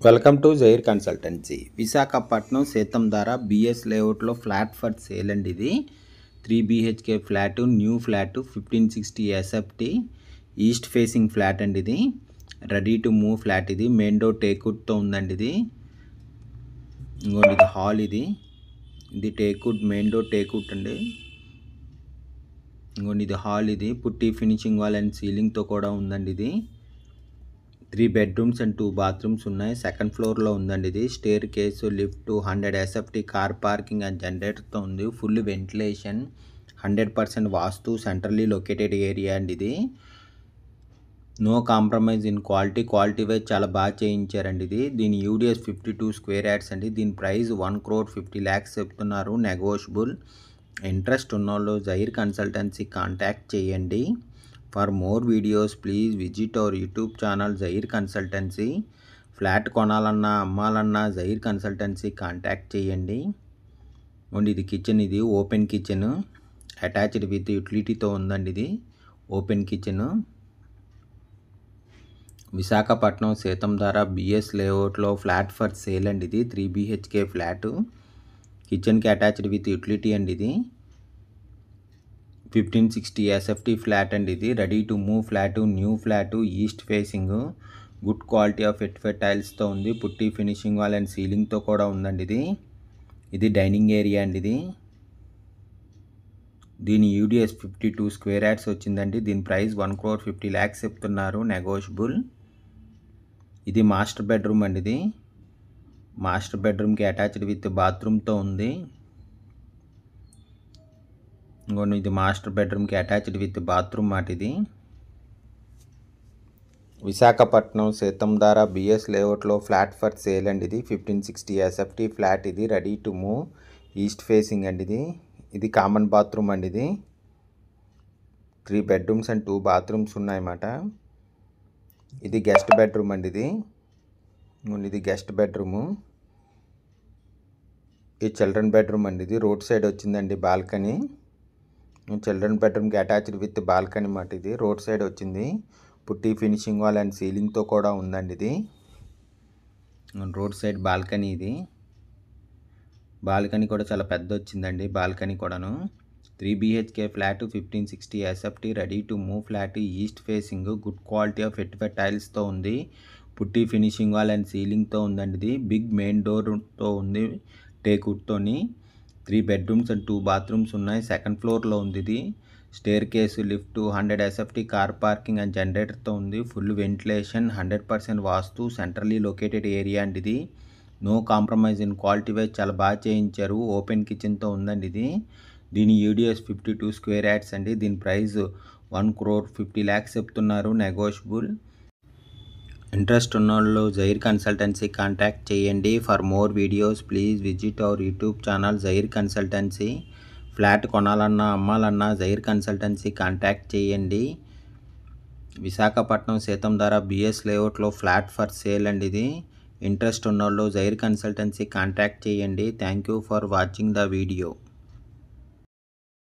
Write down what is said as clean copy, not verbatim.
Welcome to Jair consultancy. Visakhapatnam Seethammadhara BS లేఅవుట్లో flat for sale అండి. ఇది 3 BHK flat, new flat, 1560 SFT east facing flat అండి. ఇది రెడీ టు మూవ్ ఫ్లాట్. ఇది main door టేక్వుడ్తో ఉందండి. ఇది ఇంకోటి ఇది హాల్. ఇది టేక్వుడ్, మెయిన్ డోర్ టేక్వుడ్ అండి. ఇంకోటి ఇది హాల్. ఇది పుట్టి ఫినిషింగ్ వాల్ అండ్ సీలింగ్తో కూడా ఉందండి. ఇది 3 bedrooms and 2 bathrooms ఉన్నాయి. సెకండ్ ఫ్లోర్లో ఉందండి. ఇది staircase, lift, 100 SFT car parking and జనరేటర్తో ఉంది. Full ventilation, 100% vastu, centrally located area అండి. ఇది no compromise in quality wise చాలా బాగా చేయించారండి. దీని యూడిఎస్ 52 square yards అండి. దీని ప్రైస్ 1,50,00,000 చెప్తున్నారు, నెగోషియబుల్. ఇంట్రెస్ట్ ఉన్నోళ్ళు జైర్ కన్సల్టెన్సీ కాంటాక్ట్ చేయండి. For more videos please visit our YouTube channel Jair consultancy. Flat కొనాలన్నా అమ్మాలన్నా జైర్ కన్సల్టెన్సీ కాంటాక్ట్ చేయండి. ఇది కిచెన్. ఇది ఓపెన్ కిచెన్, అటాచ్డ్ విత్ యూటిలిటీతో ఉందండి. ఇది open kitchen. Visakhapatnam Seethammadhara BS లేఅవుట్లో ఫ్లాట్ ఫర్ సేల్ అండి. ఇది 3 BHK ఫ్లాట్, కిచెన్కి అటాచ్డ్ విత్ యూటిలిటీ అండి. ఇది 1560 SFT ఫ్లాట్ అండి. ఇది ready to move flat, new flat, east facing, good quality of ఎట్ఫెట్ టైల్స్తో ఉంది. పుట్టి ఫినిషింగ్ వాల్ అండ్ సీలింగ్తో కూడా ఉందండి. ఇది డైనింగ్ ఏరియా అండి. దీని యూడిఎస్ 52 square yards వచ్చిందండి. దీని ప్రైస్ 1,50,00,000 చెప్తున్నారు, నెగోషియబుల్. ఇది మాస్టర్ బెడ్రూమ్ అండి. ఇది మాస్టర్ బెడ్రూమ్కి అటాచ్డ్ విత్ బాత్రూమ్తో ఉంది. ఇది మాస్టర్ బెడ్రూమ్కి అటాచ్డ్ విత్ బాత్రూమ్ మాట. ఇది విశాఖపట్నం సేతంధార బిఎస్ లేఅవుట్లో ఫ్లాట్ ఫర్ సేల్ అండి. ఇది 1560 SFT ఫ్లాట్. ఇది ready to move, east facing అండి. ఇది కామన్ బాత్రూమ్ అండి. ఇది 3 bedrooms and 2 bathrooms ఉన్నాయన్నమాట. ఇది గెస్ట్ బెడ్రూమ్ అండి. ఇది గెస్ట్ బెడ్రూము. ఇది చిల్డ్రన్ బెడ్రూమ్ అండి. ఇది రోడ్ సైడ్ వచ్చిందండి బాల్కనీ. చిల్డ్రన్ బెడ్రూమ్కి అటాచ్డ్ విత్ బాల్కనీ మాట. ఇది రోడ్ సైడ్ వచ్చింది. పుట్టి ఫినిషింగ్ వాల్ అండ్ సీలింగ్తో కూడా ఉందండి. ఇది రోడ్ సైడ్ బాల్కనీ. ఇది బాల్కనీ కూడా చాలా పెద్ద వచ్చిందండి. బాల్కనీ కూడాను 3 BHK flat, 1560 SFT ready to move flat, east facing, good quality of ఎట్ఫెట్ టైల్స్తో ఉంది. పుట్టి ఫినిషింగ్ వాల్ అండ్ సీలింగ్తో ఉందండి. ఇది బిగ్ మెయిన్ డోర్తో ఉంది, టేక్వుడ్తోని. 3 bedrooms and 2 bathrooms ఉన్నాయి. సెకండ్ ఫ్లోర్లో ఉంది. ఇది staircase, lift, 100 SFT car parking and జనరేటర్తో ఉంది. Full ventilation, 100% vastu, centrally located area అండి. ఇది no compromise in quality wise చాలా బాగా చేయించారు. ఓపెన్ కిచెన్తో ఉందండి. దీని యూడిఎస్ 52 square yards అండి. దీని ప్రైస్ 1,50,00,000 చెప్తున్నారు, నెగోషియబుల్. ఇంట్రెస్ట్ ఉన్నోళ్ళు జైర్ కన్సల్టెన్సీ కాంటాక్ట్ చేయండి. For more videos please visit our YouTube channel Jair consultancy. Flat కొనాలన్నా అమ్మాలన్నా జైర్ కన్సల్టెన్సీ కాంటాక్ట్ చేయండి. విశాఖపట్నం సేతంధార బిఎస్ లేఅవుట్లో ఫ్లాట్ ఫర్ సేల్ అండి. ఇది ఇంట్రెస్ట్ ఉన్నోళ్ళు జైర్ కన్సల్టెన్సీ కాంటాక్ట్ చేయండి. Thank you for watching the video.